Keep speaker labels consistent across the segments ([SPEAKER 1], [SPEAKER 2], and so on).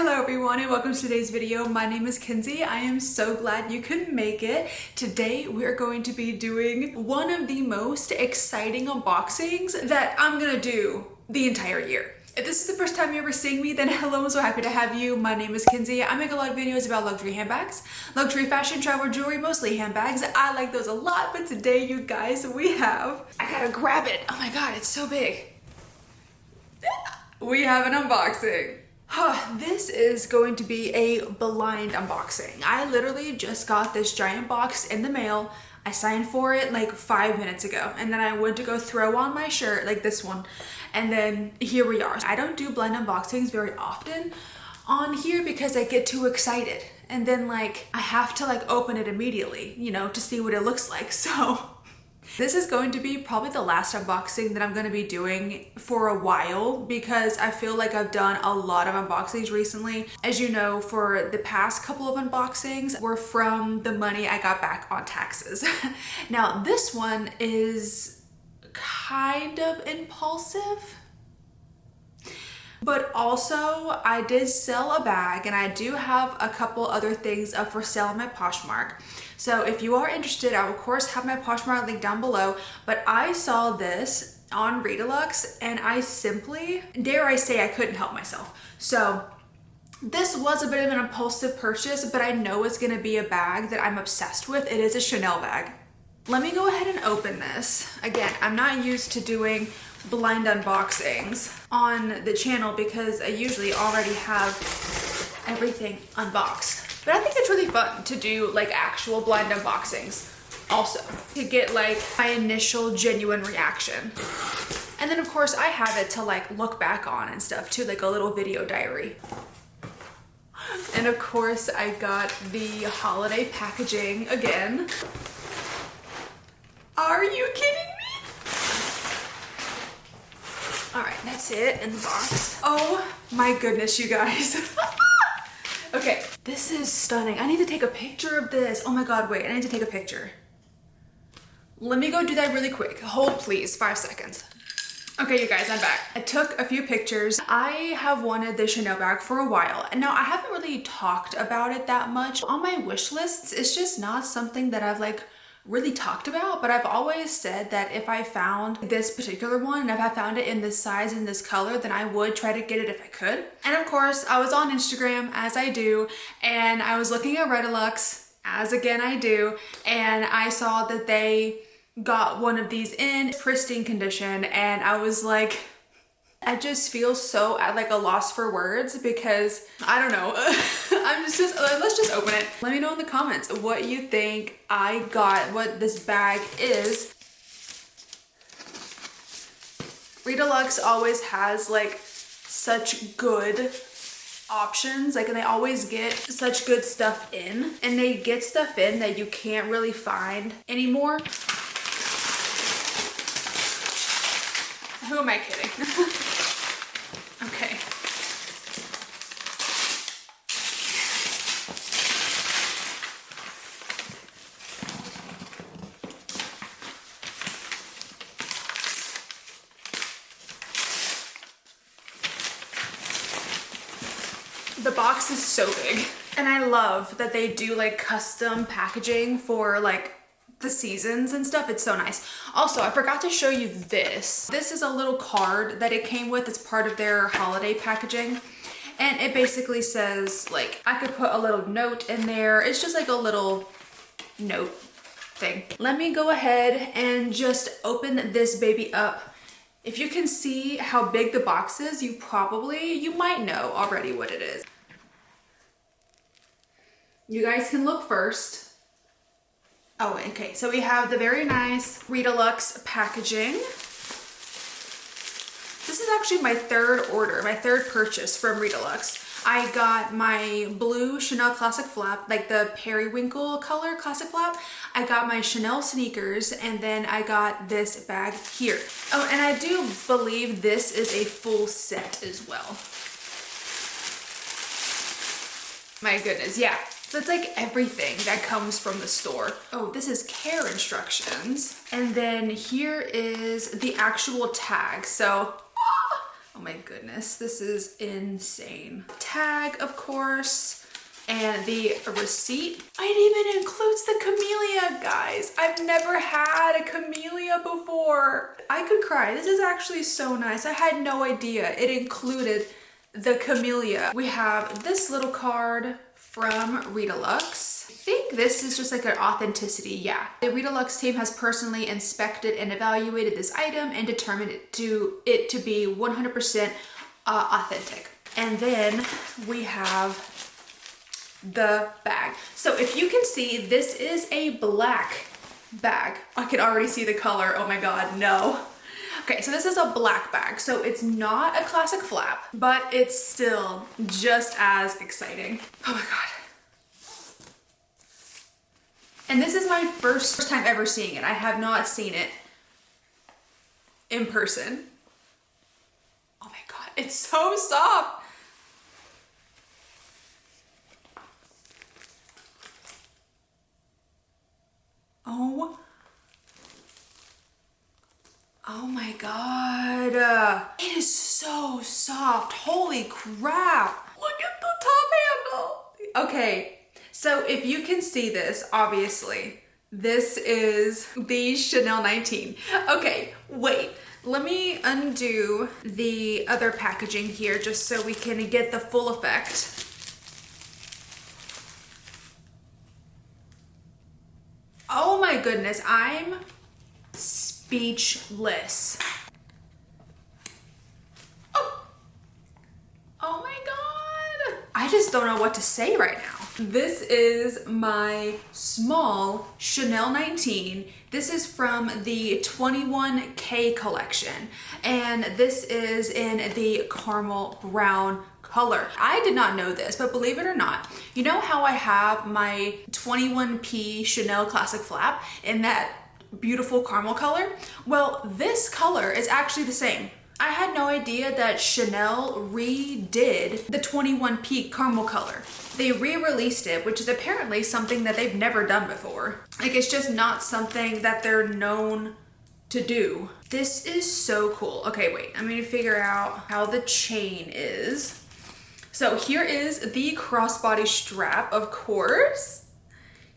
[SPEAKER 1] Hello everyone and welcome to today's video. My name is Kenzie. I am so glad you could make it. Today we're going to be doing one of the most exciting unboxings that I'm gonna do the entire year. If this is the first time you're ever seeing me, then hello, I'm so happy to have you. My name is Kenzie. I make a lot of videos about luxury handbags, luxury fashion, travel, jewelry, mostly handbags. I like those a lot, but today you guys, I gotta grab it. Oh my God, it's so big. We have an unboxing. This is going to be a blind unboxing. I literally just got this giant box in the mail. I signed for it like 5 minutes ago, and then I went to go throw on my shirt, like this one, and then here we are. I don't do blind unboxings very often on here because I get too excited, and then like I have to like open it immediately, you know, to see what it looks like. So this is going to be probably the last unboxing that I'm going to be doing for a while because I feel like I've done a lot of unboxings recently. As you know, for the past couple of unboxings were from the money I got back on taxes. Now this one is kind of impulsive, but also I did sell a bag and I do have a couple other things up for sale on my Poshmark. So if you are interested, I will of course have my Poshmark link down below, but I saw this on Redilux and I simply, dare I say, I couldn't help myself. So this was a bit of an impulsive purchase, but I know it's gonna be a bag that I'm obsessed with. It is a Chanel bag. Let me go ahead and open this. Again, I'm not used to doing blind unboxings on the channel because I usually already have everything unboxed. But I think it's really fun to do like actual blind unboxings also, to get like my initial genuine reaction. And then of course I have it to like look back on and stuff too, like a little video diary. And of course I got the holiday packaging again. Are you kidding me? All right, that's it in the box. Oh my goodness, you guys. Okay, this is stunning. I need to take a picture of this. Oh my God, wait, I need to take a picture. Let me go do that really quick. Hold please, 5 seconds. Okay, you guys, I'm back. I took a few pictures. I have wanted the Chanel bag for a while, and now I haven't really talked about it that much. On my wish lists, it's just not something that I've like really talked about, but I've always said that if I found this particular one and if I found it in this size and this color, then I would try to get it if I could. And of course I was on Instagram, as I do, and I was looking at Redilux, as again I do, and I saw that they got one of these in pristine condition, and I was like, I just feel so at like a loss for words because I don't know. I'm just let's just open it. Let me know in the comments what you think I got, what this bag is. Redilux always has like such good options, like, and they always get such good stuff in, and they get stuff in that you can't really find anymore. Who am I kidding? Okay. The box is so big, and I love that they do like custom packaging for like the seasons and stuff. It's so nice. Also, I forgot to show you this. This is a little card that it came with. It's part of their holiday packaging. And it basically says, like, I could put a little note in there. It's just like a little note thing. Let me go ahead and just open this baby up. If you can see how big the box is, you might know already what it is. You guys can look first. Oh, okay, so we have the very nice Redilux packaging. This is actually my third order, my third purchase from Redilux. I got my blue Chanel classic flap, like the periwinkle color classic flap. I got my Chanel sneakers, and then I got this bag here. Oh, and I do believe this is a full set as well. My goodness, yeah. So it's like everything that comes from the store. Oh, this is care instructions. And then here is the actual tag. So, oh Oh my goodness, this is insane. Tag, of course, and the receipt. It even includes the camellia, guys. I've never had a camellia before. I could cry. This is actually so nice. I had no idea it included the camellia. We have this little card from Redilux. I think this is just like an authenticity, yeah. The Redilux team has personally inspected and evaluated this item and determined it to be 100% authentic. And then we have the bag. So if you can see, this is a black bag. I can already see the color. Oh my God, no. Okay, so this is a black bag. So it's not a classic flap, but it's still just as exciting. Oh my God. And this is my first time ever seeing it. I have not seen it in person. Oh my God, it's so soft. Oh my God. It is so soft. Holy crap. Look at the top handle. Okay, so if you can see this, obviously, this is the Chanel 19. Okay, wait. Let me undo the other packaging here just so we can get the full effect. Oh my goodness, I'm speechless. Oh my God. I just don't know what to say right now. This is my small Chanel 19. This is from the 21K collection. And this is in the caramel brown color. I did not know this, but believe it or not, you know how I have my 21P Chanel classic flap in that beautiful caramel color? Well, this color is actually the same. I had no idea that Chanel redid the 21P caramel color. They re-released it, which is apparently something that they've never done before. Like, it's just not something that they're known to do. This is so cool. Okay, wait, I'm gonna figure out how the chain is. So here is the crossbody strap, of course.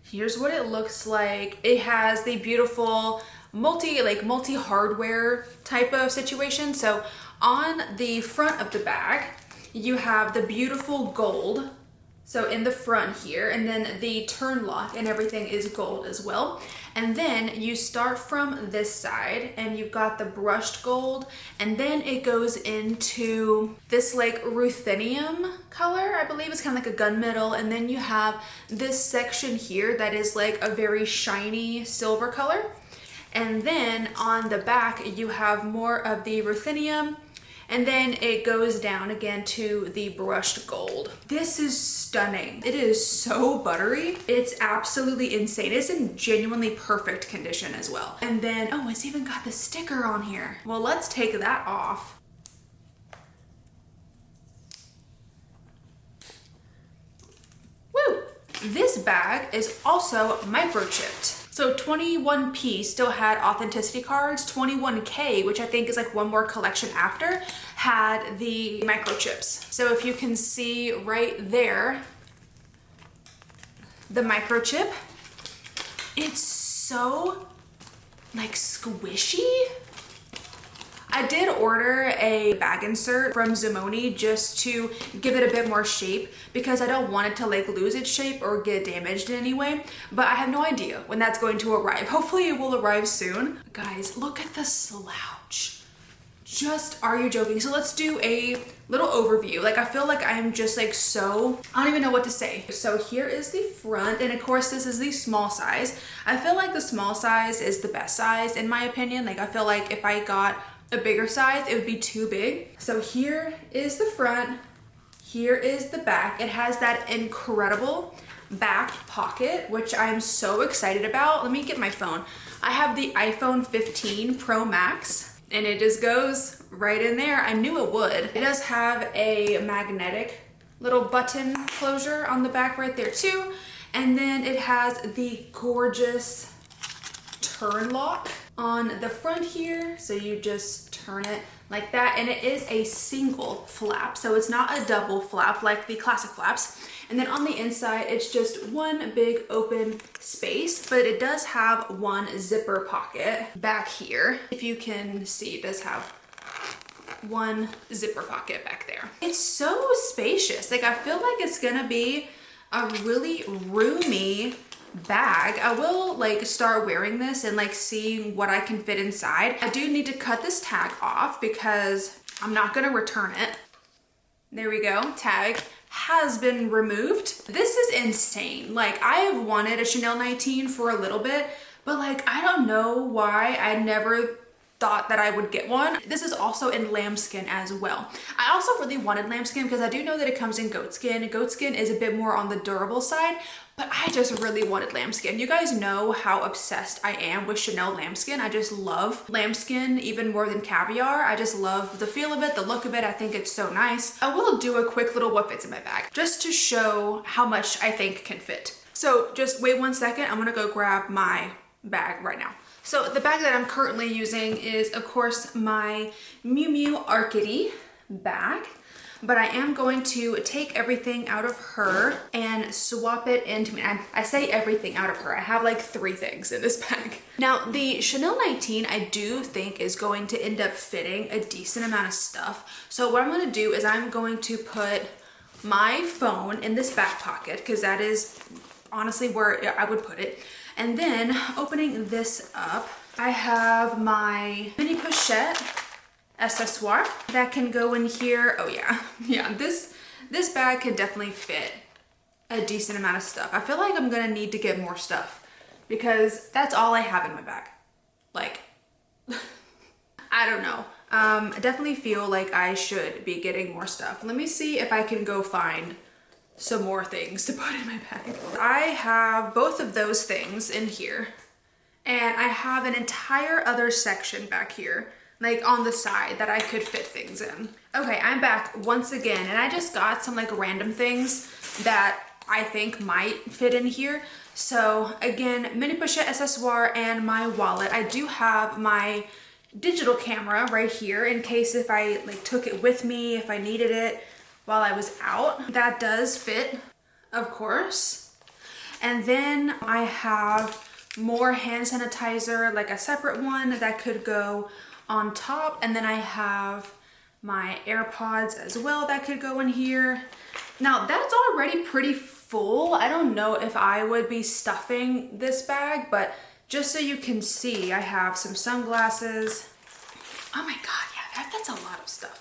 [SPEAKER 1] Here's what it looks like. It has the beautiful multi hardware type of situation. So on the front of the bag, you have the beautiful gold. So in the front here, and then the turn lock and everything is gold as well. And then you start from this side and you've got the brushed gold, and then it goes into this like ruthenium color. I believe it's kind of like a gunmetal. And then you have this section here that is like a very shiny silver color. And then on the back, you have more of the ruthenium, and then it goes down again to the brushed gold. This is stunning. It is so buttery. It's absolutely insane. It's in genuinely perfect condition as well. And then, oh, it's even got the sticker on here. Well, let's take that off. Woo! This bag is also microchipped. So 21P still had authenticity cards. 21K, which I think is like one more collection after, had the microchips. So if you can see right there, the microchip, it's so like squishy. I did order a bag insert from Zimoni just to give it a bit more shape because I don't want it to like lose its shape or get damaged in any way, but I have no idea when that's going to arrive. Hopefully it will arrive soon. Guys, look at the slouch. Just, are you joking? So let's do a little overview. Like, I feel like I'm just like so, I don't even know what to say. So here is the front, and of course this is the small size. I feel like the small size is the best size in my opinion. Like, I feel like if I got a bigger size, it would be too big. So here is the front, here is the back. It has that incredible back pocket, which I'm so excited about. Let me get my phone. I have the iPhone 15 Pro Max, and it just goes right in there. I knew it would. It does have a magnetic little button closure on the back right there too. And then it has the gorgeous turn lock on the front here. So you just turn it like that, and it is a single flap, so it's not a double flap like the classic flaps. And then on the inside, it's just one big open space, but it does have one zipper pocket back here. If you can see, it does have one zipper pocket back there. It's so spacious. Like, I feel like it's gonna be a really roomy bag. I will like start wearing this and like seeing what I can fit inside. I do need to cut this tag off because I'm not gonna return it. There we go, tag has been removed. This is insane. Like, I have wanted a Chanel 19 for a little bit, but like, I don't know why I never thought that I would get one. This is also in lambskin as well. I also really wanted lambskin because I do know that it comes in goatskin. Goatskin is a bit more on the durable side, but I just really wanted lambskin. You guys know how obsessed I am with Chanel lambskin. I just love lambskin even more than caviar. I just love the feel of it, the look of it. I think it's so nice. I will do a quick little what fits in my bag just to show how much I think can fit. So just wait 1 second. I'm gonna go grab my bag right now. So the bag that I'm currently using is, of course, my Miu Miu Arcady bag, but I am going to take everything out of her and swap it into me. I say everything out of her. I have like 3 things in this bag. Now, the Chanel 19, I do think is going to end up fitting a decent amount of stuff. So what I'm gonna do is I'm going to put my phone in this back pocket because that is honestly where I would put it. And then opening this up, I have my mini pochette accessoire that can go in here. Oh yeah, this bag can definitely fit a decent amount of stuff. I feel like I'm gonna need to get more stuff because that's all I have in my bag. Like, I don't know. I definitely feel like I should be getting more stuff. Let me see if I can go find some more things to put in my bag. I have both of those things in here, and I have an entire other section back here, like on the side, that I could fit things in. Okay, I'm back once again, and I just got some like random things that I think might fit in here. So again, mini pochette accessoire and my wallet. I do have my digital camera right here in case if I like took it with me, if I needed it while I was out. That does fit, of course. And then I have more hand sanitizer, like a separate one that could go on top. And then I have my AirPods as well that could go in here. Now that's already pretty full. I don't know if I would be stuffing this bag, but just so you can see, I have some sunglasses. Oh my God, yeah, that's a lot of stuff.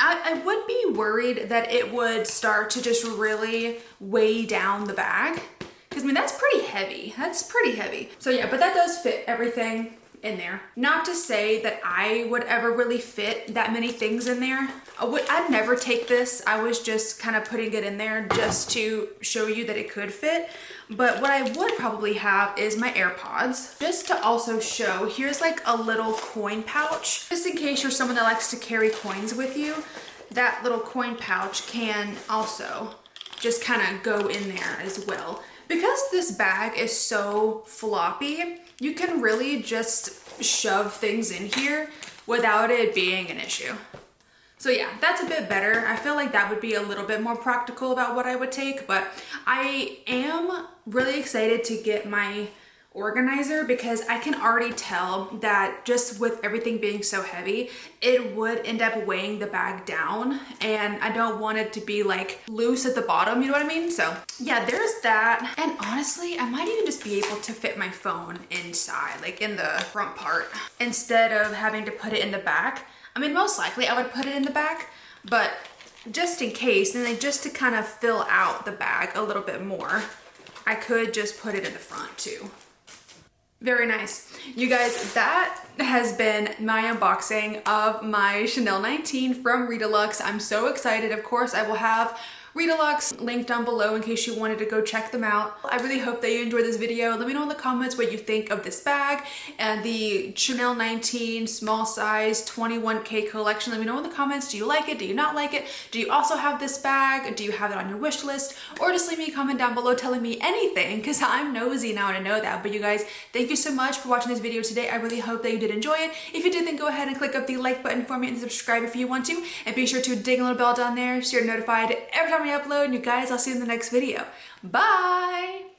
[SPEAKER 1] I would be worried that it would start to just really weigh down the bag. Because I mean, that's pretty heavy. That's pretty heavy. So yeah, but that does fit everything in there. Not to say that I would ever really fit that many things in there. I'd never take this. I was just kind of putting it in there just to show you that it could fit. But what I would probably have is my AirPods, just to also show, here's like a little coin pouch. Just in case you're someone that likes to carry coins with you, that little coin pouch can also just kind of go in there as well. Because this bag is so floppy, you can really just shove things in here without it being an issue. So yeah, that's a bit better. I feel like that would be a little bit more practical about what I would take, but I am really excited to get my organizer because I can already tell that just with everything being so heavy, it would end up weighing the bag down, and I don't want it to be like loose at the bottom, you know what I mean? So yeah, there's that. And honestly, I might even just be able to fit my phone inside, like in the front part, instead of having to put it in the back. I mean, most likely I would put it in the back, but just in case, and then just to kind of fill out the bag a little bit more, I could just put it in the front too. Very nice. You guys, that has been my unboxing of my Chanel 19 from Redilux. I'm so excited. Of course, I will have Redilux, link down below in case you wanted to go check them out. I really hope that you enjoyed this video. Let me know in the comments what you think of this bag and the Chanel 19 small size 21K collection. Let me know in the comments, do you like it? Do you not like it? Do you also have this bag? Do you have it on your wish list? Or just leave me a comment down below telling me anything, because I'm nosy now to know that. But you guys, thank you so much for watching this video today. I really hope that you did enjoy it. If you did, then go ahead and click up the like button for me and subscribe if you want to. And be sure to ding a little bell down there so you're notified every time I upload. And you guys, I'll see you in the next video. Bye!